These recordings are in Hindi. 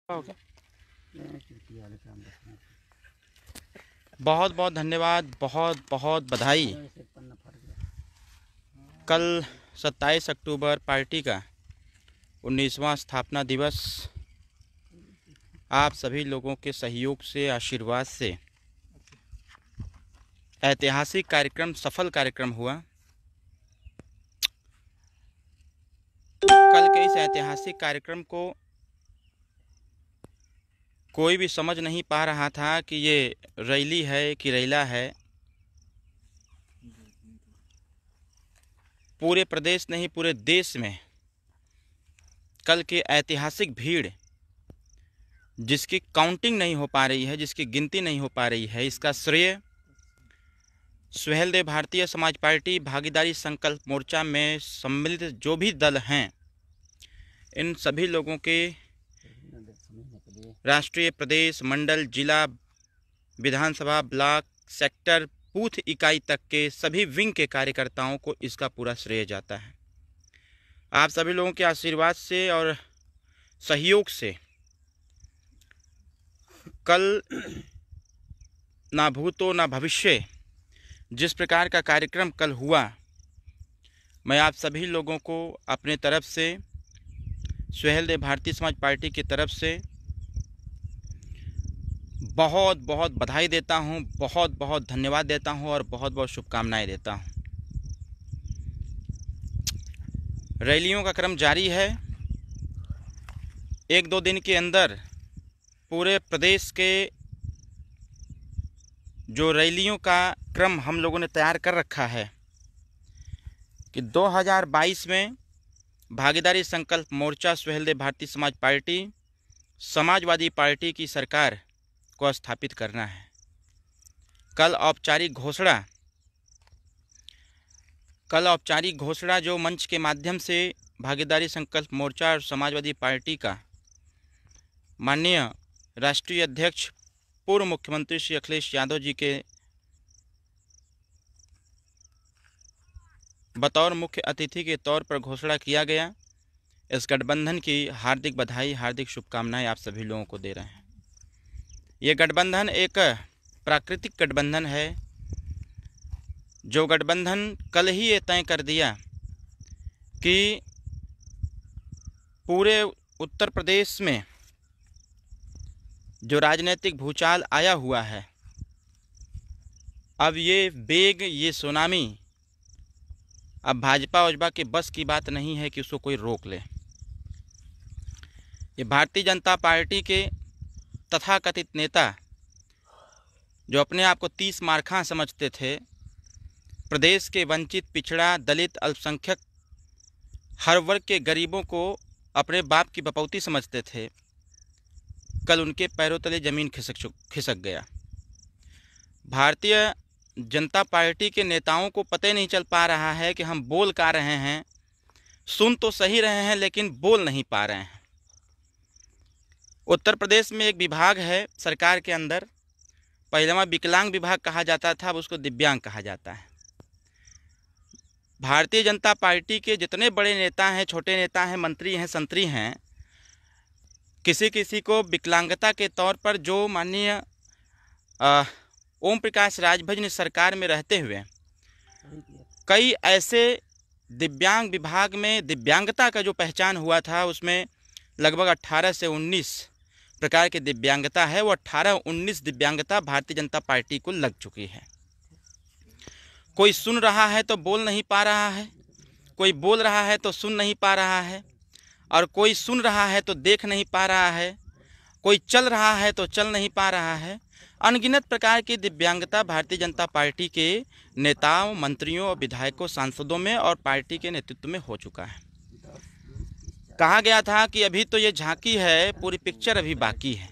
ओके, बहुत बहुत धन्यवाद, बहुत बहुत बधाई। कल 27 अक्टूबर पार्टी का 19वां स्थापना दिवस आप सभी लोगों के सहयोग से, आशीर्वाद से ऐतिहासिक कार्यक्रम, सफल कार्यक्रम हुआ। कल के इस ऐतिहासिक कार्यक्रम को कोई भी समझ नहीं पा रहा था कि ये रैली है कि रैला है। पूरे प्रदेश नहीं, पूरे देश में कल की ऐतिहासिक भीड़, जिसकी काउंटिंग नहीं हो पा रही है, जिसकी गिनती नहीं हो पा रही है, इसका श्रेय सुहेलदेव भारतीय समाज पार्टी भागीदारी संकल्प मोर्चा में सम्मिलित जो भी दल हैं, इन सभी लोगों के राष्ट्रीय, प्रदेश, मंडल, जिला, विधानसभा, ब्लॉक, सेक्टर, बूथ इकाई तक के सभी विंग के कार्यकर्ताओं को इसका पूरा श्रेय जाता है। आप सभी लोगों के आशीर्वाद से और सहयोग से कल ना भूतो ना भविष्य जिस प्रकार का कार्यक्रम कल हुआ, मैं आप सभी लोगों को अपने तरफ से, सुहेलदेव भारतीय समाज पार्टी की तरफ से बहुत बहुत बधाई देता हूं, बहुत बहुत धन्यवाद देता हूं और बहुत बहुत शुभकामनाएं देता हूं। रैलियों का क्रम जारी है। 1-2 दिन के अंदर पूरे प्रदेश के जो रैलियों का क्रम हम लोगों ने तैयार कर रखा है कि 2022 में भागीदारी संकल्प मोर्चा, सुहेलदेव भारतीय समाज पार्टी, समाजवादी पार्टी की सरकार को स्थापित करना है। कल औपचारिक घोषणा जो मंच के माध्यम से भागीदारी संकल्प मोर्चा और समाजवादी पार्टी का माननीय राष्ट्रीय अध्यक्ष पूर्व मुख्यमंत्री श्री अखिलेश यादव जी के बतौर मुख्य अतिथि के तौर पर घोषणा किया गया। इस गठबंधन की हार्दिक बधाई, हार्दिक शुभकामनाएं आप सभी लोगों को दे रहे हैं। ये गठबंधन एक प्राकृतिक गठबंधन है, जो गठबंधन कल ही ये तय कर दिया कि पूरे उत्तर प्रदेश में जो राजनीतिक भूचाल आया हुआ है, अब ये वेग, ये सुनामी अब भाजपा के बस की बात नहीं है कि उसको कोई रोक ले। ये भारतीय जनता पार्टी के तथाकथित नेता, जो अपने आप को 30 मार्खा समझते थे, प्रदेश के वंचित, पिछड़ा, दलित, अल्पसंख्यक, हर वर्ग के गरीबों को अपने बाप की बपौती समझते थे, कल उनके पैरों तले जमीन खिसक गया। भारतीय जनता पार्टी के नेताओं को पता ही नहीं चल पा रहा है कि हम बोल क्या रहे हैं, सुन तो सही रहे हैं लेकिन बोल नहीं पा रहे हैं। उत्तर प्रदेश में एक विभाग है सरकार के अंदर, पहले वहाँ विकलांग विभाग कहा जाता था, अब उसको दिव्यांग कहा जाता है। भारतीय जनता पार्टी के जितने बड़े नेता हैं, छोटे नेता हैं, मंत्री हैं, संतरी हैं, किसी किसी को विकलांगता के तौर पर, जो माननीय ओम प्रकाश राजभर ने सरकार में रहते हुए कई ऐसे दिव्यांग विभाग में दिव्यांगता का जो पहचान हुआ था, उसमें लगभग 18 से 19 प्रकार की दिव्यांगता है। वो 18-19 दिव्यांगता भारतीय जनता पार्टी को लग चुकी है। कोई सुन रहा है तो बोल नहीं पा रहा है, कोई बोल रहा है तो सुन नहीं पा रहा है, और कोई सुन रहा है तो देख नहीं पा रहा है, कोई चल रहा है तो चल नहीं पा रहा है। अनगिनत प्रकार की दिव्यांगता भारतीय जनता पार्टी के नेताओं, मंत्रियों, विधायकों, सांसदों में और पार्टी के नेतृत्व में हो चुका है। कहा गया था कि अभी तो ये झांकी है, पूरी पिक्चर अभी बाकी है।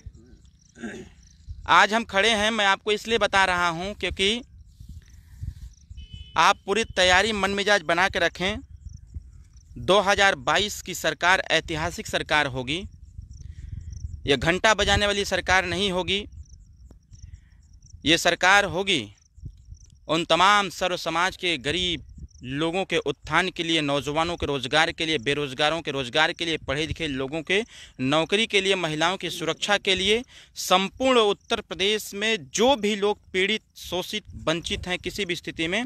आज हम खड़े हैं, मैं आपको इसलिए बता रहा हूं क्योंकि आप पूरी तैयारी, मन मिजाज बना के रखें। 2022 की सरकार ऐतिहासिक सरकार होगी। ये घंटा बजाने वाली सरकार नहीं होगी। ये सरकार होगी उन तमाम सर्व समाज के गरीब, लोगों के उत्थान के लिए, नौजवानों के रोजगार के लिए, बेरोजगारों के रोजगार के लिए, पढ़े लिखे लोगों के नौकरी के लिए, महिलाओं की सुरक्षा के लिए, संपूर्ण उत्तर प्रदेश में जो भी लोग पीड़ित, शोषित, वंचित हैं किसी भी स्थिति में,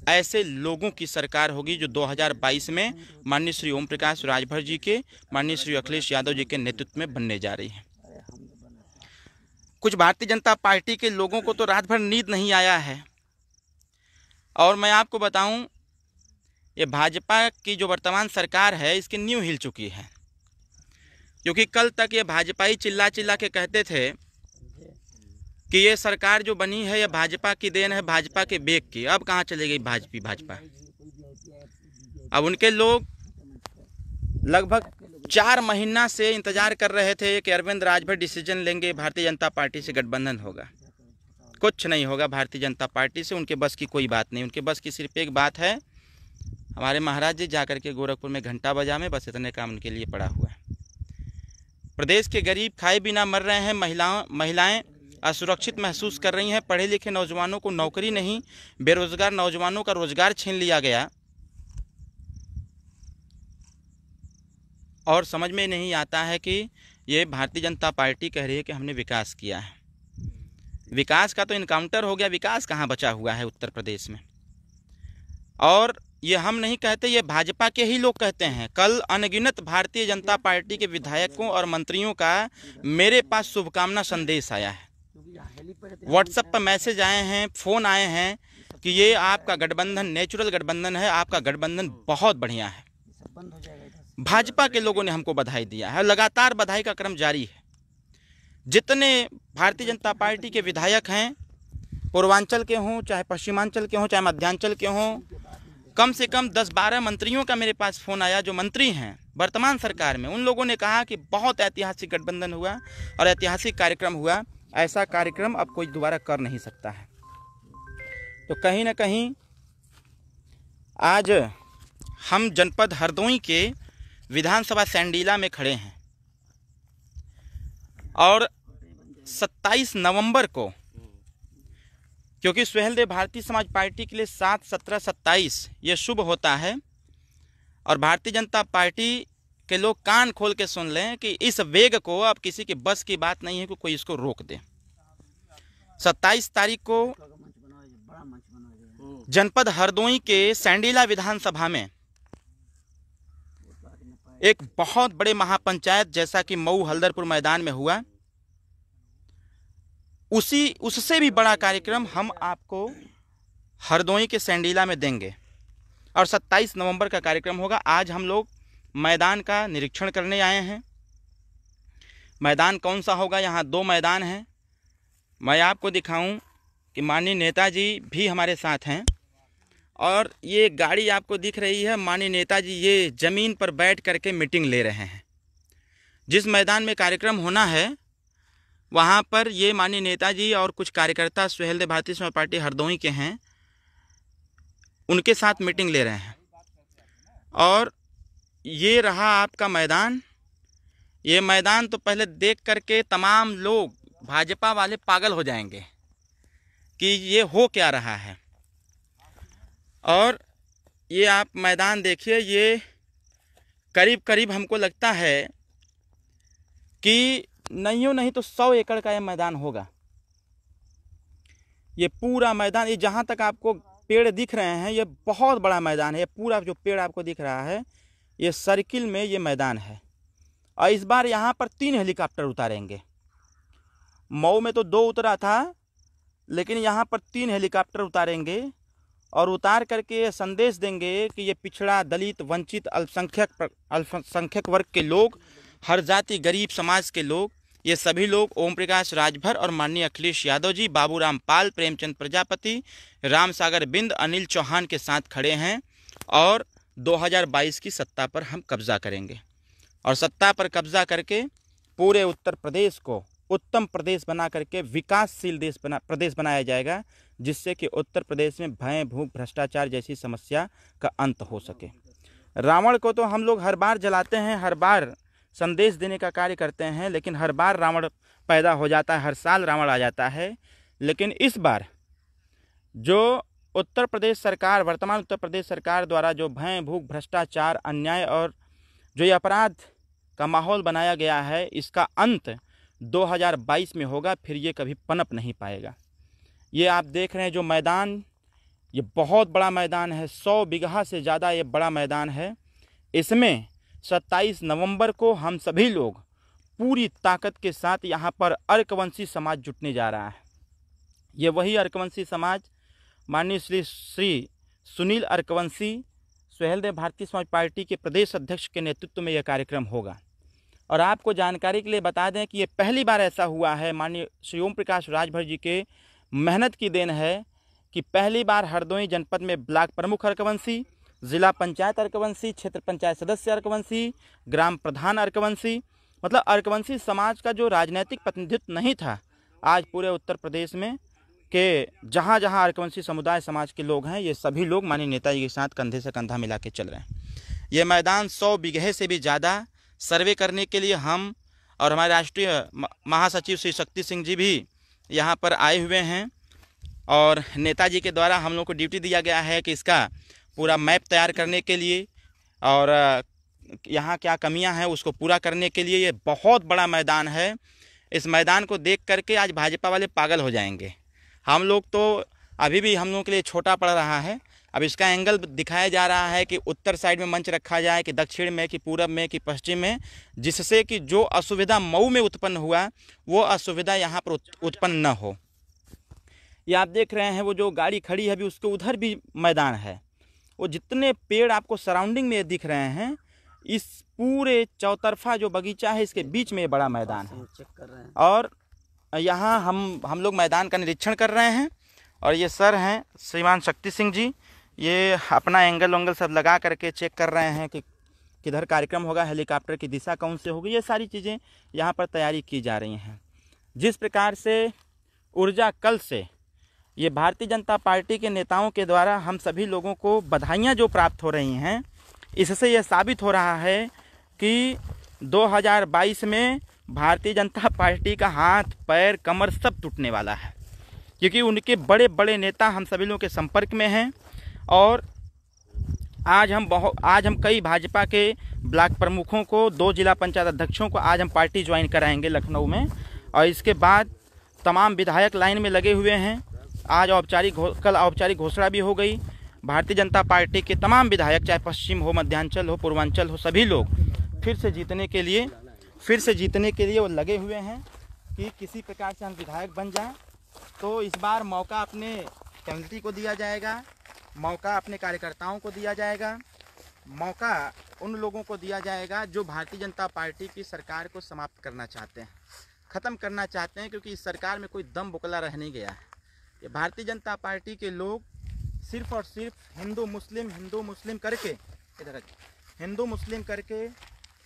ऐसे लोगों की सरकार होगी जो 2022 में माननीय श्री ओम प्रकाश राजभर जी के, माननीय श्री अखिलेश यादव जी के नेतृत्व में बनने जा रही है। कुछ भारतीय जनता पार्टी के लोगों को तो रात भर नींद नहीं आया है। और मैं आपको बताऊं, ये भाजपा की जो वर्तमान सरकार है इसकी नींव हिल चुकी है, क्योंकि कल तक ये भाजपा ही चिल्ला चिल्ला के कहते थे कि ये सरकार जो बनी है ये भाजपा की देन है, भाजपा के बेग की। अब कहाँ चले गई भाजपा? अब उनके लोग लगभग 4 महीना से इंतजार कर रहे थे कि अरविंद राजभर डिसीजन लेंगे, भारतीय जनता पार्टी से गठबंधन होगा। कुछ नहीं होगा भारतीय जनता पार्टी से, उनके बस की कोई बात नहीं। उनके बस की सिर्फ एक बात है, हमारे महाराज जी जाकर के गोरखपुर में घंटा बजा में, बस इतने काम उनके लिए पड़ा हुआ है। प्रदेश के गरीब खाए बिना मर रहे हैं, महिलाएं असुरक्षित महसूस कर रही हैं, पढ़े लिखे नौजवानों को नौकरी नहीं, बेरोजगार नौजवानों का रोजगार छीन लिया गया। और समझ में नहीं आता है कि ये भारतीय जनता पार्टी कह रही है कि हमने विकास किया है। विकास का तो इनकाउंटर हो गया, विकास कहाँ बचा हुआ है उत्तर प्रदेश में? और ये हम नहीं कहते, ये भाजपा के ही लोग कहते हैं। कल अनगिनत भारतीय जनता पार्टी के विधायकों और मंत्रियों का मेरे पास शुभकामना संदेश आया है, व्हाट्सएप पर मैसेज आए हैं, फ़ोन आए हैं कि ये आपका गठबंधन नेचुरल गठबंधन है, आपका गठबंधन बहुत बढ़िया है। भाजपा के लोगों ने हमको बधाई दिया है, लगातार बधाई का क्रम जारी है। जितने भारतीय जनता पार्टी के विधायक हैं, पूर्वांचल के हों, चाहे पश्चिमांचल के हों, चाहे मध्यांचल के हों, कम से कम 10-12 मंत्रियों का मेरे पास फ़ोन आया जो मंत्री हैं वर्तमान सरकार में। उन लोगों ने कहा कि बहुत ऐतिहासिक गठबंधन हुआ और ऐतिहासिक कार्यक्रम हुआ, ऐसा कार्यक्रम अब कोई दोबारा कर नहीं सकता है। तो कहीं ना कहीं आज हम जनपद हरदोई के विधानसभा सैंडीला में खड़े हैं और 27 नवंबर को, क्योंकि सुहेलदेव भारतीय समाज पार्टी के लिए 7, 17, 27 ये शुभ होता है, और भारतीय जनता पार्टी के लोग कान खोल के सुन लें कि इस वेग को अब किसी के बस की बात नहीं है कि कोई इसको रोक दे। 27 तारीख को जनपद हरदोई के सैंडीला विधानसभा में एक बहुत बड़े महापंचायत जैसा कि मऊ हल्दरपुर मैदान में हुआ, उससे भी बड़ा कार्यक्रम हम आपको हरदोई के सैंडीला में देंगे और 27 नवंबर का कार्यक्रम होगा। आज हम लोग मैदान का निरीक्षण करने आए हैं। मैदान कौन सा होगा? यहाँ 2 मैदान हैं। मैं आपको दिखाऊं कि माननीय नेताजी भी हमारे साथ हैं, और ये गाड़ी आपको दिख रही है, माननीय नेताजी ये ज़मीन पर बैठ करके मीटिंग ले रहे हैं। जिस मैदान में कार्यक्रम होना है वहाँ पर ये माननीय नेताजी और कुछ कार्यकर्ता सुहेलदेव भारतीय समाज पार्टी हरदोई के हैं, उनके साथ मीटिंग ले रहे हैं। और ये रहा आपका मैदान। ये मैदान तो पहले देख करके तमाम लोग भाजपा वाले पागल हो जाएंगे कि ये हो क्या रहा है। और ये आप मैदान देखिए, ये करीब करीब हमको लगता है कि नहीं तो 100 एकड़ का ये मैदान होगा। ये पूरा मैदान, ये जहाँ तक आपको पेड़ दिख रहे हैं ये बहुत बड़ा मैदान है। ये पूरा जो पेड़ आपको दिख रहा है ये सर्किल में ये मैदान है। और इस बार यहाँ पर 3 हेलीकॉप्टर उतारेंगे। मऊ में तो 2 उतरा था, लेकिन यहाँ पर 3 हेलीकॉप्टर उतारेंगे और उतार करके ये संदेश देंगे कि ये पिछड़ा, दलित, वंचित, अल्पसंख्यक वर्ग के लोग, हर जाति, गरीब समाज के लोग, ये सभी लोग ओम प्रकाश राजभर और माननीय अखिलेश यादव जी, बाबूराम पाल, प्रेमचंद प्रजापति, राम सागर बिंद, अनिल चौहान के साथ खड़े हैं और 2022 की सत्ता पर हम कब्जा करेंगे। और सत्ता पर कब्जा करके पूरे उत्तर प्रदेश को उत्तम प्रदेश बना करके विकासशील प्रदेश बनाया जाएगा, जिससे कि उत्तर प्रदेश में भय, भूख, भ्रष्टाचार जैसी समस्या का अंत हो सके। रावण को तो हम लोग हर बार जलाते हैं, हर बार संदेश देने का कार्य करते हैं, लेकिन हर बार रावण पैदा हो जाता है, हर साल रावण आ जाता है। लेकिन इस बार जो उत्तर प्रदेश सरकार, वर्तमान उत्तर प्रदेश सरकार द्वारा जो भय, भूख, भ्रष्टाचार, अन्याय और जो ये अपराध का माहौल बनाया गया है, इसका अंत 2022 में होगा, फिर ये कभी पनप नहीं पाएगा। ये आप देख रहे हैं जो मैदान, ये बहुत बड़ा मैदान है, 100 बीघा से ज़्यादा ये बड़ा मैदान है। इसमें 27 नवंबर को हम सभी लोग पूरी ताकत के साथ यहाँ पर अर्कवंशी समाज जुटने जा रहा है। ये वही अर्कवंशी समाज, माननीय श्री सुनील अर्कवंशी, सुहेलदेव भारतीय समाज पार्टी के प्रदेश अध्यक्ष के नेतृत्व में यह कार्यक्रम होगा। और आपको जानकारी के लिए बता दें कि ये पहली बार ऐसा हुआ है, माननीय श्री ओम प्रकाश राजभर जी के मेहनत की देन है कि पहली बार हरदोई जनपद में ब्लॉक प्रमुख अर्कवंशी, जिला पंचायत अर्कवंशी, क्षेत्र पंचायत सदस्य अर्कवंशी, ग्राम प्रधान अर्कवंशी, मतलब अर्कवंशी समाज का जो राजनीतिक प्रतिनिधित्व नहीं था, आज पूरे उत्तर प्रदेश में के जहाँ जहाँ अर्कवंशी समुदाय समाज के लोग हैं, ये सभी लोग माननीय नेताजी के साथ कंधे से कंधा मिला के चल रहे हैं। ये मैदान 100 बीघे से भी ज़्यादा सर्वे करने के लिए हम और हमारे राष्ट्रीय महासचिव श्री शक्ति सिंह जी भी यहाँ पर आए हुए हैं। और नेताजी के द्वारा हम लोग को ड्यूटी दिया गया है कि इसका पूरा मैप तैयार करने के लिए और यहाँ क्या कमियां हैं उसको पूरा करने के लिए। ये बहुत बड़ा मैदान है। इस मैदान को देख करके आज भाजपा वाले पागल हो जाएंगे। हम लोग तो अभी भी हम लोगों के लिए छोटा पड़ रहा है। अब इसका एंगल दिखाया जा रहा है कि उत्तर साइड में मंच रखा जाए, कि दक्षिण में, कि पूरब में, कि पश्चिम में, जिससे कि जो असुविधा मऊ में उत्पन्न हुआ वो असुविधा यहाँ पर उत्पन्न न हो। ये आप देख रहे हैं वो जो गाड़ी खड़ी है अभी, उसके उधर भी मैदान है। वो जितने पेड़ आपको सराउंडिंग में दिख रहे हैं, इस पूरे चौतरफा जो बगीचा है इसके बीच में बड़ा मैदान है। और यहाँ हम लोग मैदान का निरीक्षण कर रहे हैं। और ये सर हैं श्रीमान शक्ति सिंह जी, ये अपना एंगल वंगल सब लगा करके चेक कर रहे हैं कि किधर कार्यक्रम होगा, हेलीकॉप्टर की दिशा कौन से होगी। ये सारी चीज़ें यहाँ पर तैयारी की जा रही हैं। जिस प्रकार से ऊर्जा कल से ये भारतीय जनता पार्टी के नेताओं के द्वारा हम सभी लोगों को बधाइयाँ जो प्राप्त हो रही हैं, इससे यह साबित हो रहा है कि 2022 में भारतीय जनता पार्टी का हाथ, पैर, कमर सब टूटने वाला है, क्योंकि उनके बड़े बड़े नेता हम सभी लोगों के संपर्क में हैं। और आज हम कई भाजपा के ब्लॉक प्रमुखों को, 2 जिला पंचायत अध्यक्षों को आज हम पार्टी ज्वाइन कराएंगे लखनऊ में। और इसके बाद तमाम विधायक लाइन में लगे हुए हैं। आज कल औपचारिक घोषणा भी हो गई। भारतीय जनता पार्टी के तमाम विधायक, चाहे पश्चिम हो, मध्यांचल हो, पूर्वांचल हो, सभी लोग फिर से जीतने के लिए वो लगे हुए हैं कि किसी प्रकार से हम विधायक बन जाएं। तो इस बार मौका अपने कम्युनिटी को दिया जाएगा, मौका अपने कार्यकर्ताओं को दिया जाएगा, मौका उन लोगों को दिया जाएगा जो भारतीय जनता पार्टी की सरकार को समाप्त करना चाहते हैं, ख़त्म करना चाहते हैं, क्योंकि इस सरकार में कोई दम बुकला रह नहीं गया है। ये भारतीय जनता पार्टी के लोग सिर्फ और सिर्फ हिंदू मुस्लिम करके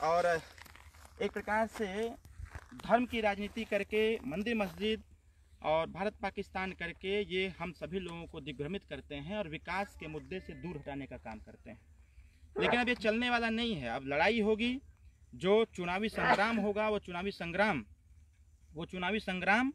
और एक प्रकार से धर्म की राजनीति करके, मंदिर मस्जिद और भारत पाकिस्तान करके ये हम सभी लोगों को दिग्भ्रमित करते हैं और विकास के मुद्दे से दूर हटाने का काम करते हैं। लेकिन अब ये चलने वाला नहीं है। अब लड़ाई होगी, जो चुनावी संग्राम होगा वो चुनावी संग्राम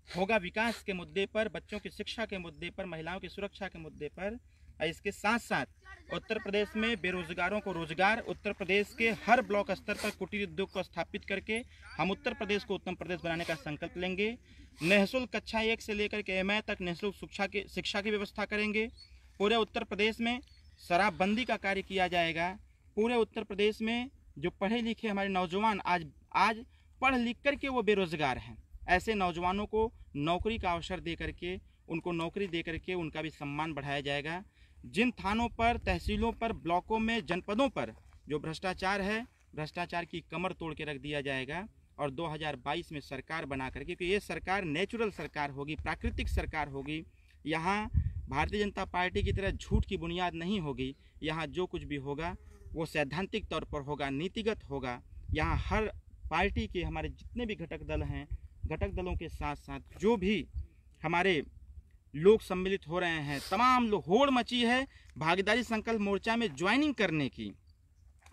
होगा विकास के मुद्दे पर, बच्चों की शिक्षा के मुद्दे पर, महिलाओं की सुरक्षा के मुद्दे पर। इसके साथ साथ उत्तर प्रदेश में बेरोजगारों को रोजगार, उत्तर प्रदेश के हर ब्लॉक स्तर पर कुटीर उद्योग को स्थापित करके हम उत्तर प्रदेश को उत्तम प्रदेश बनाने का संकल्प लेंगे। निःशुल्क कक्षा 1 से लेकर के MA तक निःशुल्क शिक्षा की व्यवस्था करेंगे। पूरे उत्तर प्रदेश में शराबबंदी का कार्य किया जाएगा। पूरे उत्तर प्रदेश में जो पढ़े लिखे हमारे नौजवान आज पढ़ लिख करके वो बेरोजगार हैं, ऐसे नौजवानों को नौकरी का अवसर दे करके, उनको नौकरी दे करके उनका भी सम्मान बढ़ाया जाएगा। जिन थानों पर, तहसीलों पर, ब्लॉकों में, जनपदों पर जो भ्रष्टाचार है, भ्रष्टाचार की कमर तोड़ के रख दिया जाएगा। और 2022 में सरकार बना करके, क्योंकि ये सरकार नेचुरल सरकार होगी, प्राकृतिक सरकार होगी। यहाँ भारतीय जनता पार्टी की तरह झूठ की बुनियाद नहीं होगी। यहाँ जो कुछ भी होगा वो सैद्धांतिक तौर पर होगा, नीतिगत होगा। यहाँ हर पार्टी के हमारे जितने भी घटक दल हैं, घटक दलों के साथ साथ जो भी हमारे लोग सम्मिलित हो रहे हैं, तमाम लोग, होड़ मची है भागीदारी संकल्प मोर्चा में ज्वाइनिंग करने की।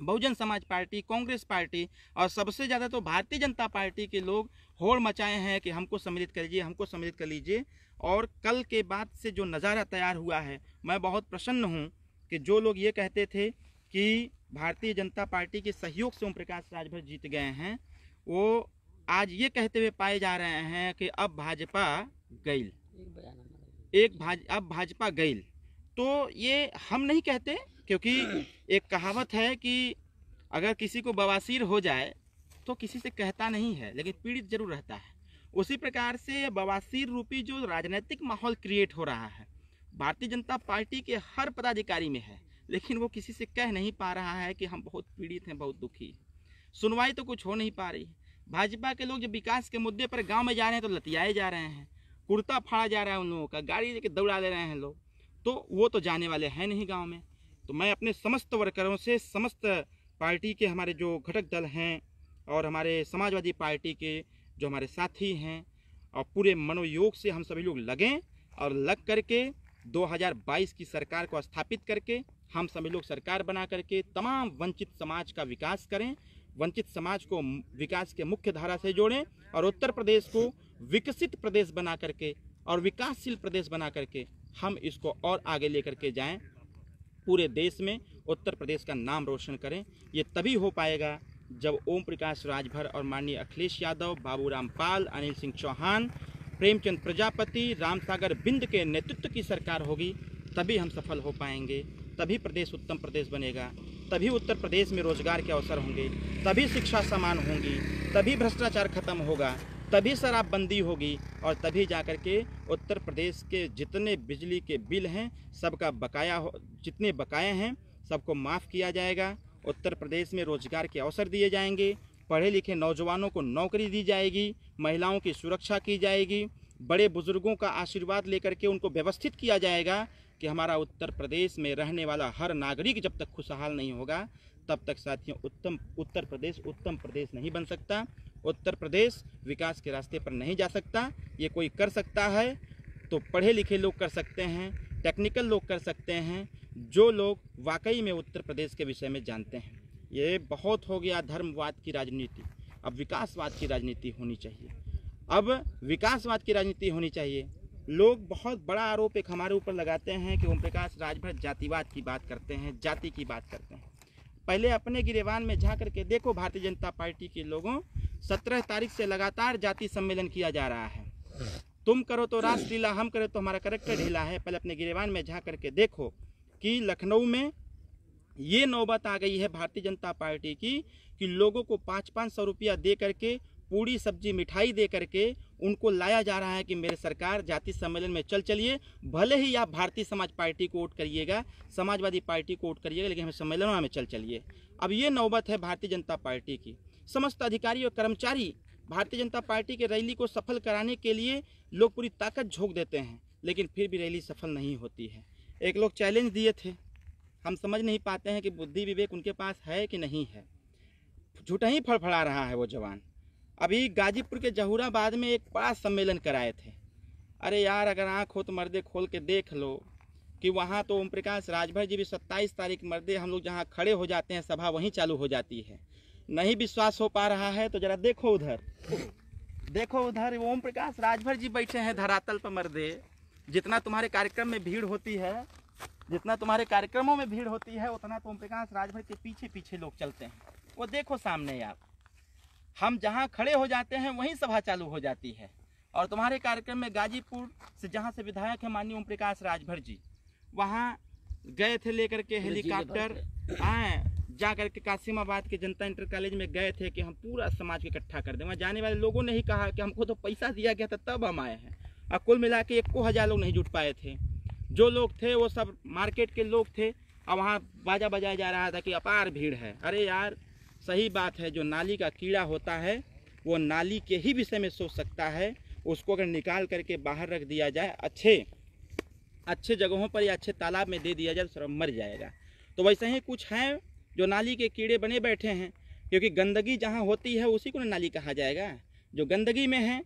बहुजन समाज पार्टी, कांग्रेस पार्टी और सबसे ज़्यादा तो भारतीय जनता पार्टी के लोग होड़ मचाए हैं कि हमको सम्मिलित कर लीजिए, हमको सम्मिलित कर लीजिए। और कल के बाद से जो नज़ारा तैयार हुआ है, मैं बहुत प्रसन्न हूँ कि जो लोग ये कहते थे कि भारतीय जनता पार्टी के सहयोग से ओम प्रकाश राजभर जीत गए हैं, वो आज ये कहते हुए पाए जा रहे हैं कि अब भाजपा गईल, अब भाजपा गईल। तो ये हम नहीं कहते, क्योंकि एक कहावत है कि अगर किसी को बवासीर हो जाए तो किसी से कहता नहीं है, लेकिन पीड़ित जरूर रहता है। उसी प्रकार से बवासीर रूपी जो राजनीतिक माहौल क्रिएट हो रहा है भारतीय जनता पार्टी के हर पदाधिकारी में है, लेकिन वो किसी से कह नहीं पा रहा है कि हम बहुत पीड़ित हैं, बहुत दुखी हैं। सुनवाई तो कुछ हो नहीं पा रही है। भाजपा के लोग जब विकास के मुद्दे पर गांव में जा रहे हैं तो लतियाए जा रहे हैं, कुर्ता फाड़ा जा रहा है उन लोगों का, गाड़ी लेके दौड़ा ले रहे हैं लोग, तो वो तो जाने वाले हैं नहीं गाँव में। तो मैं अपने समस्त वर्करों से, समस्त पार्टी के हमारे जो घटक दल हैं और हमारे समाजवादी पार्टी के जो हमारे साथी हैं, और पूरे मनोयोग से हम सभी लोग लगें और लग करके 2022 की सरकार को स्थापित करके हम सभी लोग सरकार बना करके तमाम वंचित समाज का विकास करें, वंचित समाज को विकास के मुख्य धारा से जोड़ें और उत्तर प्रदेश को विकसित प्रदेश बना करके और विकासशील प्रदेश बना करके हम इसको और आगे लेकर के जाएं। पूरे देश में उत्तर प्रदेश का नाम रोशन करें। ये तभी हो पाएगा जब ओम प्रकाश राजभर और माननीय अखिलेश यादव, बाबूराम पाल, अनिल सिंह चौहान, प्रेमचंद प्रजापति, रामसागर बिंद के नेतृत्व की सरकार होगी, तभी हम सफल हो पाएंगे, तभी प्रदेश उत्तम प्रदेश बनेगा, तभी उत्तर प्रदेश में रोजगार के अवसर होंगे, तभी शिक्षा समान होंगी, तभी भ्रष्टाचार खत्म होगा, तभी शराबबंदी होगी और तभी जाकर के उत्तर प्रदेश के जितने बिजली के बिल हैं सबका बकाया जितने बकाए हैं सबको माफ़ किया जाएगा। उत्तर प्रदेश में रोजगार के अवसर दिए जाएंगे, पढ़े लिखे नौजवानों को नौकरी दी जाएगी, महिलाओं की सुरक्षा की जाएगी, बड़े बुजुर्गों का आशीर्वाद लेकर के उनको व्यवस्थित किया जाएगा कि हमारा उत्तर प्रदेश में रहने वाला हर नागरिक जब तक खुशहाल नहीं होगा तब तक साथियों उत्तर प्रदेश नहीं बन सकता। उत्तर प्रदेश विकास के रास्ते पर नहीं जा सकता। ये कोई कर सकता है तो पढ़े लिखे लोग कर सकते हैं, टेक्निकल लोग कर सकते हैं, जो लोग वाकई में उत्तर प्रदेश के विषय में जानते हैं। ये बहुत हो गया धर्मवाद की राजनीति, अब विकासवाद की राजनीति होनी चाहिए। अब विकासवाद की राजनीति होनी चाहिए। लोग बहुत बड़ा आरोप एक हमारे ऊपर लगाते हैं कि ओम प्रकाश राजभर जातिवाद की बात करते हैं, जाति की बात करते हैं। पहले अपने गिरेबान में जा करके देखो, भारतीय जनता पार्टी के लोगों 17 तारीख से लगातार जाति सम्मेलन किया जा रहा है। तुम करो तो रासलीला, हम करें तो हमारा करैक्टर ढीला है। पहले अपने गिरेबान में जा करके देखो कि लखनऊ में ये नौबत आ गई है भारतीय जनता पार्टी की कि लोगों को 500-500 रुपया दे करके, पूड़ी सब्जी मिठाई दे करके उनको लाया जा रहा है कि मेरे सरकार जाति सम्मेलन में चलिए, भले ही आप भारतीय समाज पार्टी को वोट करिएगा, समाजवादी पार्टी को वोट करिएगा, लेकिन हमें सम्मेलनों में चलिए। अब ये नौबत है भारतीय जनता पार्टी की। समस्त अधिकारी और कर्मचारी भारतीय जनता पार्टी के रैली को सफल कराने के लिए लोग पूरी ताकत झोंक देते हैं, लेकिन फिर भी रैली सफल नहीं होती है। एक लोग चैलेंज दिए थे, हम समझ नहीं पाते हैं कि बुद्धि विवेक उनके पास है कि नहीं है। झूठा ही फड़फड़ा रहा है वो जवान। अभी गाजीपुर के जहूराबाद में एक बड़ा सम्मेलन कराए थे। अरे यार, अगर आँख हो तो मर्दे खोल के देख लो कि वहाँ तो ओम प्रकाश राजभर जी भी 27 तारीख मर्दे हम लोग जहाँ खड़े हो जाते हैं सभा वहीं चालू हो जाती है। नहीं विश्वास हो पा रहा है तो जरा देखो उधर, देखो उधर ओम प्रकाश राजभर जी बैठे हैं धरातल पर मर्दे। जितना तुम्हारे कार्यक्रम में भीड़ होती है, जितना तुम्हारे कार्यक्रमों में भीड़ होती है, उतना तो ओम प्रकाश राजभर के पीछे पीछे लोग चलते हैं। वो देखो सामने यार, हम जहाँ खड़े हो जाते हैं वहीं सभा चालू हो जाती है। और तुम्हारे कार्यक्रम में गाजीपुर से जहाँ से विधायक है माननीय ओम प्रकाश राजभर जी, वहाँ गए थे लेकर के हेलीकॉप्टर आए, जा करके कासिमाबाद के जनता इंटर कॉलेज में गए थे कि हम पूरा समाज को इकट्ठा कर दें। वहाँ जाने वाले लोगों ने ही कहा कि हमको तो पैसा दिया गया था तब हम आए हैं, और कुल मिला के 1,000 लोग नहीं जुट पाए थे। जो लोग थे वो सब मार्केट के लोग थे, और वहाँ बाजा बजाया जा रहा था कि अपार भीड़ है। अरे यार, सही बात है, जो नाली का कीड़ा होता है वो नाली के ही विषय में सोच सकता है। उसको अगर निकाल करके बाहर रख दिया जाए, अच्छे जगहों पर या अच्छे तालाब में दे दिया जाए तो सब मर जाएगा। तो वैसे ही कुछ हैं जो नाली के कीड़े बने बैठे हैं, क्योंकि गंदगी जहाँ होती है उसी को ना नाली कहा जाएगा। जो गंदगी में है,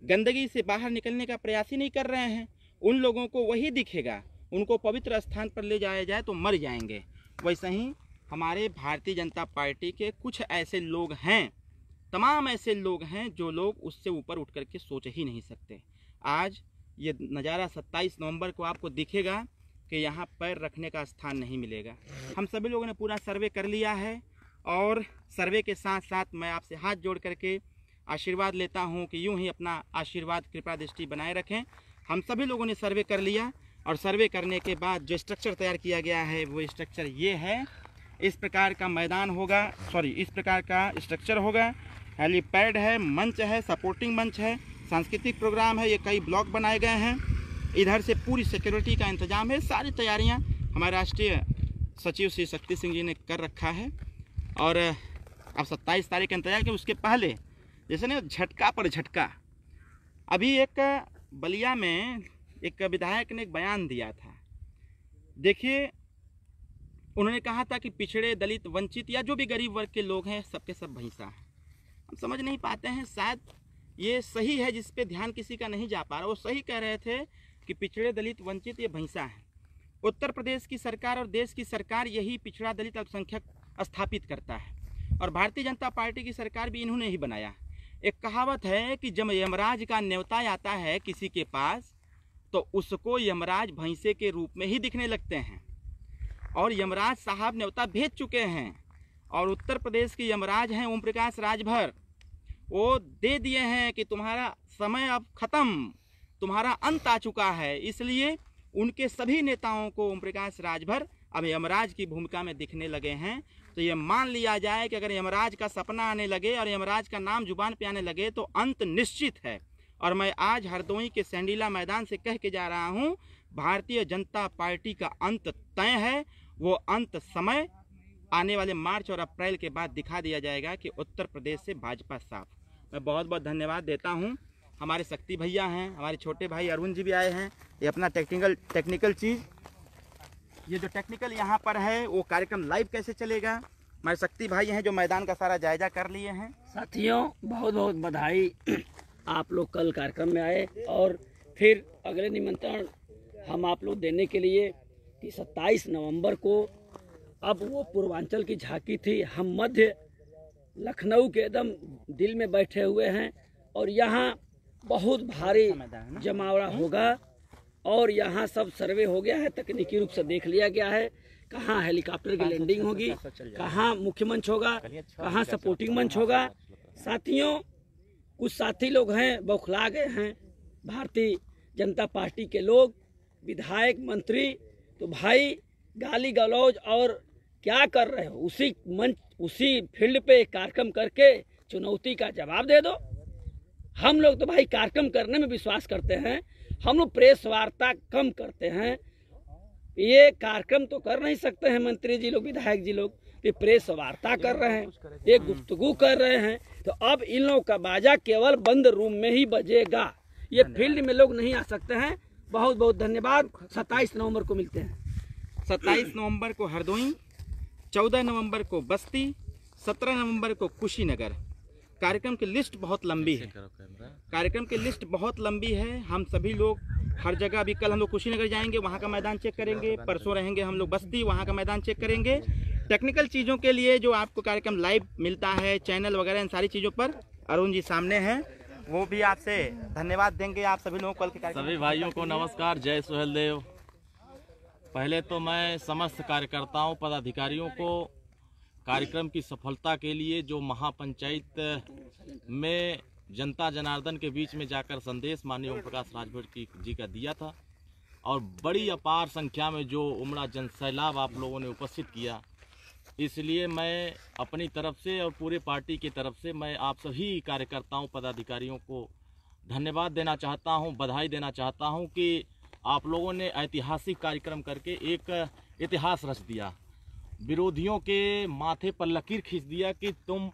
गंदगी से बाहर निकलने का प्रयास ही नहीं कर रहे हैं, उन लोगों को वही दिखेगा। उनको पवित्र स्थान पर ले जाया जाए तो मर जाएंगे। वैसे ही हमारे भारतीय जनता पार्टी के कुछ ऐसे लोग हैं, तमाम ऐसे लोग हैं जो लोग उससे ऊपर उठ करके सोच ही नहीं सकते। आज ये नज़ारा 27 नवंबर को आपको दिखेगा कि यहाँ पैर रखने का स्थान नहीं मिलेगा। हम सभी लोगों ने पूरा सर्वे कर लिया है और सर्वे के साथ साथ मैं आपसे हाथ जोड़ करके आशीर्वाद लेता हूँ कि यूँ ही अपना आशीर्वाद कृपा दृष्टि बनाए रखें। हम सभी लोगों ने सर्वे कर लिया और सर्वे करने के बाद जो स्ट्रक्चर तैयार किया गया है वो स्ट्रक्चर ये है। इस प्रकार का मैदान होगा, इस प्रकार का स्ट्रक्चर होगा। हेलीपैड है, मंच है, सपोर्टिंग मंच है, सांस्कृतिक प्रोग्राम है, ये कई ब्लॉक बनाए गए हैं। इधर से पूरी सिक्योरिटी का इंतजाम है। सारी तैयारियां हमारे राष्ट्रीय सचिव श्री शक्ति सिंह जी ने कर रखा है। और अब 27 तारीख का इंतजार कि उसके पहले जैसे ना झटका पर झटका, अभी एक बलिया में एक विधायक ने एक बयान दिया था। देखिए, उन्होंने कहा था कि पिछड़े, दलित, वंचित या जो भी गरीब वर्ग के लोग हैं सबके सब भैंसा हैं। हम समझ नहीं पाते हैं, शायद ये सही है जिस पे ध्यान किसी का नहीं जा पा रहा। वो सही कह रहे थे कि पिछड़े, दलित, वंचित ये भैंसा हैं। उत्तर प्रदेश की सरकार और देश की सरकार यही पिछड़ा, दलित, अल्पसंख्यक स्थापित करता है और भारतीय जनता पार्टी की सरकार भी इन्होंने ही बनाया। एक कहावत है कि जब यमराज का न्योता आता है किसी के पास तो उसको यमराज भैंसे के रूप में ही दिखने लगते हैं और यमराज साहब न्योता भेज चुके हैं और उत्तर प्रदेश के यमराज हैं ओम प्रकाश राजभर। वो दे दिए हैं कि तुम्हारा समय अब खत्म, तुम्हारा अंत आ चुका है। इसलिए उनके सभी नेताओं को ओम प्रकाश राजभर अब यमराज की भूमिका में दिखने लगे हैं। तो ये मान लिया जाए कि अगर यमराज का सपना आने लगे और यमराज का नाम जुबान पे आने लगे तो अंत निश्चित है। और मैं आज हरदोई के सैंडीला मैदान से कह के जा रहा हूँ, भारतीय जनता पार्टी का अंत तय है। वो अंत समय आने वाले मार्च और अप्रैल के बाद दिखा दिया जाएगा कि उत्तर प्रदेश से भाजपा साफ। मैं बहुत बहुत धन्यवाद देता हूँ। हमारे शक्ति भैया हैं, हमारे छोटे भाई अरुण जी भी आए हैं। ये अपना टेक्निकल चीज़, ये जो टेक्निकल यहाँ पर है वो कार्यक्रम लाइव कैसे चलेगा, हमारे शक्ति भाई हैं जो मैदान का सारा जायजा कर लिए हैं। साथियों, बहुत बहुत बधाई, आप लोग कल कार्यक्रम में आए और फिर अगले निमंत्रण हम आप लोग देने के लिए कि 27 नवंबर को अब वो पूर्वांचल की झांकी थी। हम मध्य लखनऊ के एकदम दिल में बैठे हुए हैं और यहाँ बहुत भारी जमावड़ा होगा और यहाँ सब सर्वे हो गया है, तकनीकी रूप से देख लिया गया है कहाँ हेलीकॉप्टर की लैंडिंग होगी, कहाँ मुख्य मंच होगा, कहाँ सपोर्टिंग मंच होगा। साथियों, कुछ साथी लोग हैं बौखला गए हैं, भारतीय जनता पार्टी के लोग, विधायक, मंत्री, तो भाई गाली गलौज और क्या कर रहे हो, उसी मंच उसी फील्ड पे कार्यक्रम करके चुनौती का जवाब दे दो। हम लोग तो भाई कार्यक्रम करने में विश्वास करते हैं, हम लोग प्रेस वार्ता कम करते हैं। ये कार्यक्रम तो कर नहीं सकते हैं मंत्री जी लोग, विधायक जी लोग, ये प्रेस वार्ता कर रहे हैं, ये गुफ्तगू कर रहे हैं। तो अब इन लोगों का बाजा केवल बंद रूम में ही बजेगा, ये फील्ड में लोग नहीं आ सकते हैं। बहुत बहुत धन्यवाद। 27 नवंबर को मिलते हैं। 27 नवंबर को हरदोई, 14 नवंबर को बस्ती, 17 नवंबर को कुशीनगर। कार्यक्रम की लिस्ट बहुत लंबी है, कार्यक्रम की लिस्ट बहुत लंबी है। हम सभी लोग हर जगह, अभी कल हम लोग कुशीनगर जाएंगे, वहाँ का मैदान चेक करेंगे, परसों रहेंगे हम लोग बस्ती, वहाँ का मैदान चेक करेंगे। टेक्निकल चीज़ों के लिए जो आपको कार्यक्रम लाइव मिलता है, चैनल वगैरह, इन सारी चीज़ों पर अरुण जी सामने हैं, वो भी आपसे धन्यवाद देंगे। आप सभी लोगों को कल के कार्यक्रम, सभी भाइयों को नमस्कार, जय सुहेलदेव। पहले तो मैं समस्त कार्यकर्ताओं, पदाधिकारियों को कार्यक्रम की सफलता के लिए जो महापंचायत में जनता जनार्दन के बीच में जाकर संदेश माननीय ओम प्रकाश राजभर जी का दिया था और बड़ी अपार संख्या में जो उमड़ा जनसैलाब आप लोगों ने उपस्थित किया, इसलिए मैं अपनी तरफ से और पूरे पार्टी की तरफ से मैं आप सभी कार्यकर्ताओं, पदाधिकारियों को धन्यवाद देना चाहता हूं, बधाई देना चाहता हूं कि आप लोगों ने ऐतिहासिक कार्यक्रम करके एक इतिहास रच दिया, विरोधियों के माथे पर लकीर खींच दिया कि तुम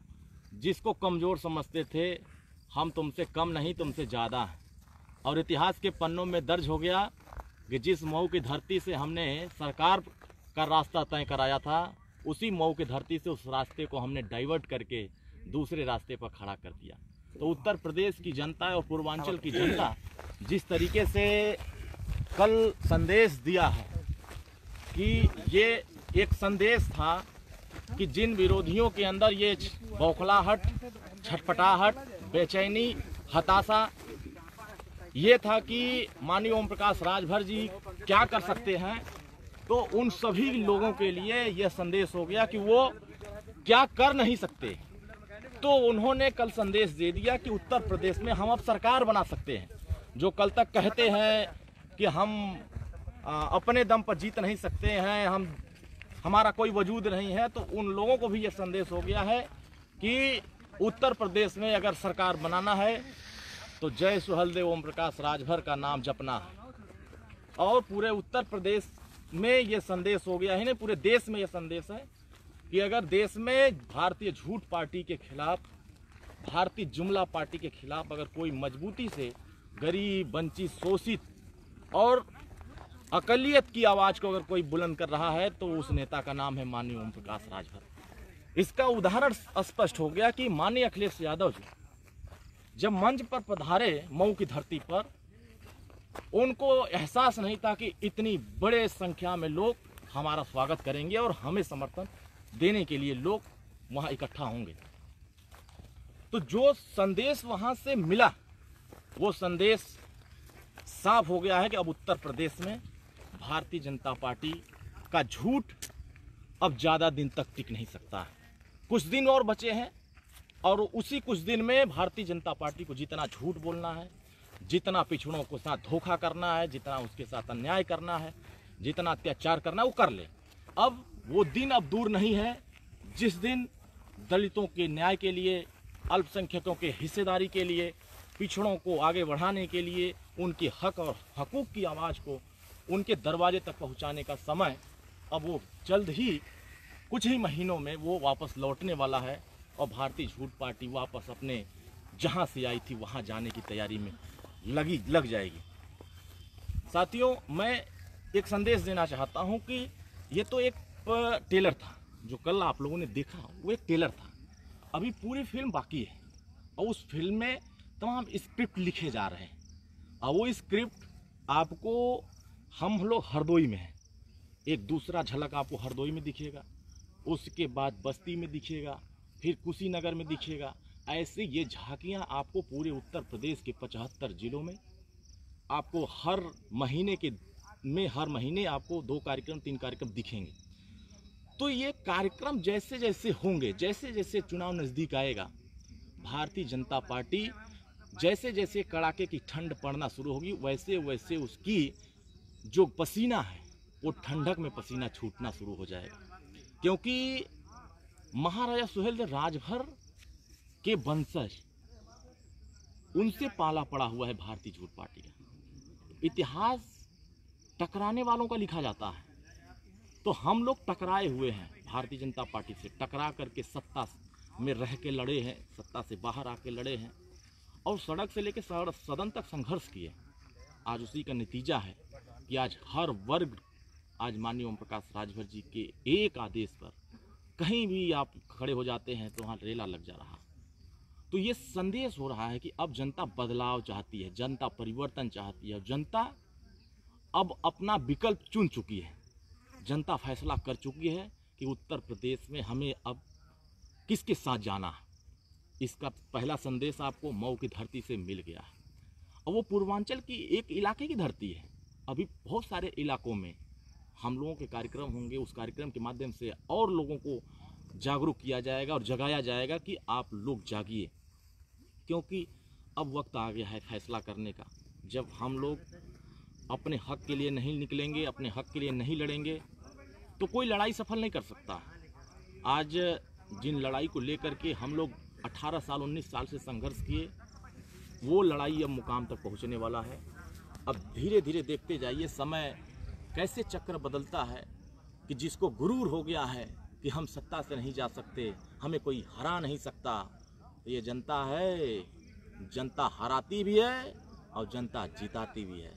जिसको कमज़ोर समझते थे, हम तुमसे कम नहीं, तुमसे ज़्यादा हैं। और इतिहास के पन्नों में दर्ज हो गया कि जिस मऊ की धरती से हमने सरकार का रास्ता तय कराया था, उसी मऊ की धरती से उस रास्ते को हमने डाइवर्ट करके दूसरे रास्ते पर खड़ा कर दिया। तो उत्तर प्रदेश की जनता और पूर्वांचल की जनता जिस तरीके से कल संदेश दिया है कि ये एक संदेश था कि जिन विरोधियों के अंदर ये बौखलाहट, छटपटाहट, बेचैनी, हताशा ये था कि माननीय ओम प्रकाश राजभर जी क्या कर सकते हैं, तो उन सभी लोगों के लिए यह संदेश हो गया कि वो क्या कर नहीं सकते। तो उन्होंने कल संदेश दे दिया कि उत्तर प्रदेश में हम अब सरकार बना सकते हैं। जो कल तक कहते हैं कि हम अपने दम पर जीत नहीं सकते हैं, हमारा कोई वजूद नहीं है, तो उन लोगों को भी यह संदेश हो गया है कि उत्तर प्रदेश में अगर सरकार बनाना है तो जय सुहेलदेव ओम प्रकाश राजभर का नाम जपना है। और पूरे उत्तर प्रदेश में ये संदेश हो गया है, नहीं पूरे देश में ये संदेश है कि अगर देश में भारतीय झूठ पार्टी के खिलाफ, भारतीय जुमला पार्टी के खिलाफ अगर कोई मजबूती से गरीब, वंचित, शोषित और अकलियत की आवाज को अगर कोई बुलंद कर रहा है तो उस नेता का नाम है माननीय ओम प्रकाश राजभर। इसका उदाहरण स्पष्ट हो गया कि माननीय अखिलेश यादव जी जब मंच पर पधारे मऊ की धरती पर, उनको एहसास नहीं था कि इतनी बड़े संख्या में लोग हमारा स्वागत करेंगे और हमें समर्थन देने के लिए लोग वहां इकट्ठा होंगे। तो जो संदेश वहां से मिला वो संदेश साफ हो गया है कि अब उत्तर प्रदेश में भारतीय जनता पार्टी का झूठ अब ज़्यादा दिन तक टिक नहीं सकता है। कुछ दिन और बचे हैं और उसी कुछ दिन में भारतीय जनता पार्टी को जितना झूठ बोलना है, जितना पिछड़ों के साथ धोखा करना है, जितना उसके साथ अन्याय करना है, जितना अत्याचार करना है वो कर ले। अब वो दिन अब दूर नहीं है जिस दिन दलितों के न्याय के लिए, अल्पसंख्यकों के हिस्सेदारी के लिए, पिछड़ों को आगे बढ़ाने के लिए, उनके हक और हकूक़ की आवाज़ को उनके दरवाजे तक पहुंचाने का समय अब वो जल्द ही कुछ ही महीनों में वो वापस लौटने वाला है और भारतीय झूठ पार्टी वापस अपने जहां से आई थी वहां जाने की तैयारी में लग जाएगी। साथियों, मैं एक संदेश देना चाहता हूं कि ये तो एक टेलर था, जो कल आप लोगों ने देखा वो एक टेलर था। अभी पूरी फिल्म बाकी है और उस फिल्म में तमाम स्क्रिप्ट लिखे जा रहे हैं और वो स्क्रिप्ट आपको हम लोग हरदोई में हैं, एक दूसरा झलक आपको हरदोई में दिखेगा, उसके बाद बस्ती में दिखेगा, फिर कुशीनगर में दिखेगा। ऐसे ये झांकियाँ आपको पूरे उत्तर प्रदेश के 75 जिलों में आपको हर महीने आपको 2 कार्यक्रम 3 कार्यक्रम दिखेंगे। तो ये कार्यक्रम जैसे जैसे होंगे, जैसे जैसे चुनाव नज़दीक आएगा, भारतीय जनता पार्टी जैसे जैसे कड़ाके की ठंड पड़ना शुरू होगी वैसे वैसे उसकी जो पसीना है वो ठंडक में पसीना छूटना शुरू हो जाएगा। क्योंकि महाराजा सुहेलदेव राजभर के वंशज, उनसे पाला पड़ा हुआ है भारतीय झूठ पार्टी का। इतिहास टकराने वालों का लिखा जाता है, तो हम लोग टकराए हुए हैं भारतीय जनता पार्टी से, टकरा करके सत्ता में रह के लड़े हैं, सत्ता से बाहर आके लड़े हैं और सड़क से लेके सदन तक संघर्ष किए। आज उसी का नतीजा है कि आज हर वर्ग आज माननीय ओम प्रकाश राजभर जी के एक आदेश पर कहीं भी आप खड़े हो जाते हैं तो वहाँ रेला लग जा रहा। तो ये संदेश हो रहा है कि अब जनता बदलाव चाहती है, जनता परिवर्तन चाहती है, जनता अब अपना विकल्प चुन चुकी है, जनता फैसला कर चुकी है कि उत्तर प्रदेश में हमें अब किसके साथ जाना है। इसका पहला संदेश आपको मऊ की धरती से मिल गया है और वो पूर्वांचल की एक इलाके की धरती है। अभी बहुत सारे इलाकों में हम लोगों के कार्यक्रम होंगे, उस कार्यक्रम के माध्यम से और लोगों को जागरूक किया जाएगा और जगाया जाएगा कि आप लोग जागिए, क्योंकि अब वक्त आ गया है फैसला करने का। जब हम लोग अपने हक के लिए नहीं निकलेंगे, अपने हक के लिए नहीं लड़ेंगे तो कोई लड़ाई सफल नहीं कर सकता। आज जिन लड़ाई को लेकर के हम लोग 18 साल 19 साल से संघर्ष किए, वो लड़ाई अब मुकाम तक पहुंचने वाला है। अब धीरे धीरे देखते जाइए समय कैसे चक्र बदलता है कि जिसको गुरूर हो गया है कि हम सत्ता से नहीं जा सकते, हमें कोई हरा नहीं सकता, तो ये जनता है, जनता हराती भी है और जनता जिताती भी है।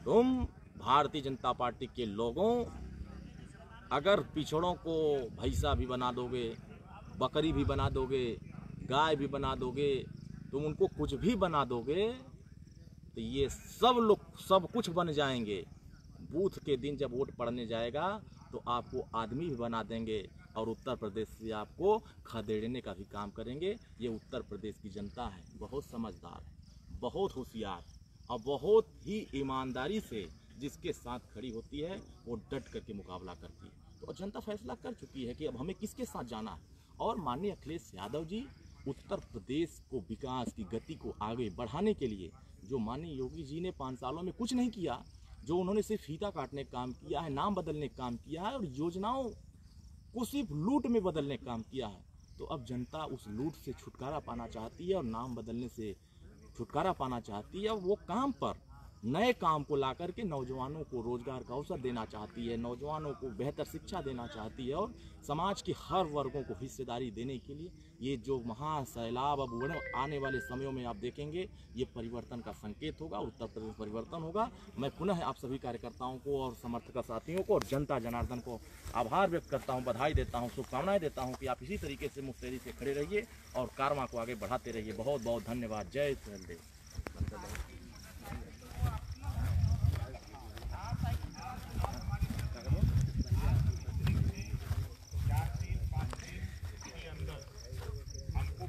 तुम भारतीय जनता पार्टी के लोगों अगर पिछड़ों को भैंसा भी बना दोगे, बकरी भी बना दोगे, गाय भी बना दोगे, तुम उनको कुछ भी बना दोगे तो ये सब लोग सब कुछ बन जाएंगे। बूथ के दिन जब वोट पड़ने जाएगा तो आपको आदमी भी बना देंगे, और उत्तर प्रदेश से आपको खदेड़ने का भी काम करेंगे। ये उत्तर प्रदेश की जनता है, बहुत समझदार है, बहुत होशियार है और बहुत ही ईमानदारी से जिसके साथ खड़ी होती है वो डट करके मुकाबला करती है। तो जनता फैसला कर चुकी है कि अब हमें किसके साथ जाना है। और माननीय अखिलेश यादव जी उत्तर प्रदेश को विकास की गति को आगे बढ़ाने के लिए, जो माननीय योगी जी ने 5 सालों में कुछ नहीं किया, जो उन्होंने सिर्फ फीता काटने का काम किया है, नाम बदलने का काम किया है और योजनाओं को सिर्फ लूट में बदलने का काम किया है, तो अब जनता उस लूट से छुटकारा पाना चाहती है और नाम बदलने से छुटकारा पाना चाहती है। और वो काम पर नए काम को ला करके नौजवानों को रोजगार का अवसर देना चाहती है, नौजवानों को बेहतर शिक्षा देना चाहती है और समाज के हर वर्गों को हिस्सेदारी देने के लिए ये जो महासैलाब अब आने वाले समयों में आप देखेंगे, ये परिवर्तन का संकेत होगा, उत्तर प्रदेश परिवर्तन होगा। मैं पुनः आप सभी कार्यकर्ताओं को और समर्थक साथियों को और जनता जनार्दन को आभार व्यक्त करता हूँ, बधाई देता हूँ, शुभकामनाएं देता हूँ कि आप इसी तरीके से मुस्तैदी से खड़े रहिए और कारवां को आगे बढ़ाते रहिए। बहुत बहुत धन्यवाद। जय सुहेलदेव।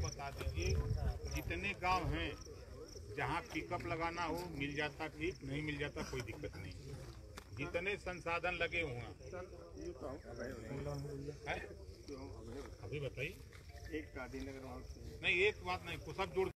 बता दीजिए जितने गांव हैं जहां पिकअप लगाना हो मिल जाता, ठीक, नहीं मिल जाता कोई दिक्कत नहीं। जितने संसाधन लगे हुए हैं अभी बताइए। एक नहीं, एक बात नहीं, सब जोड़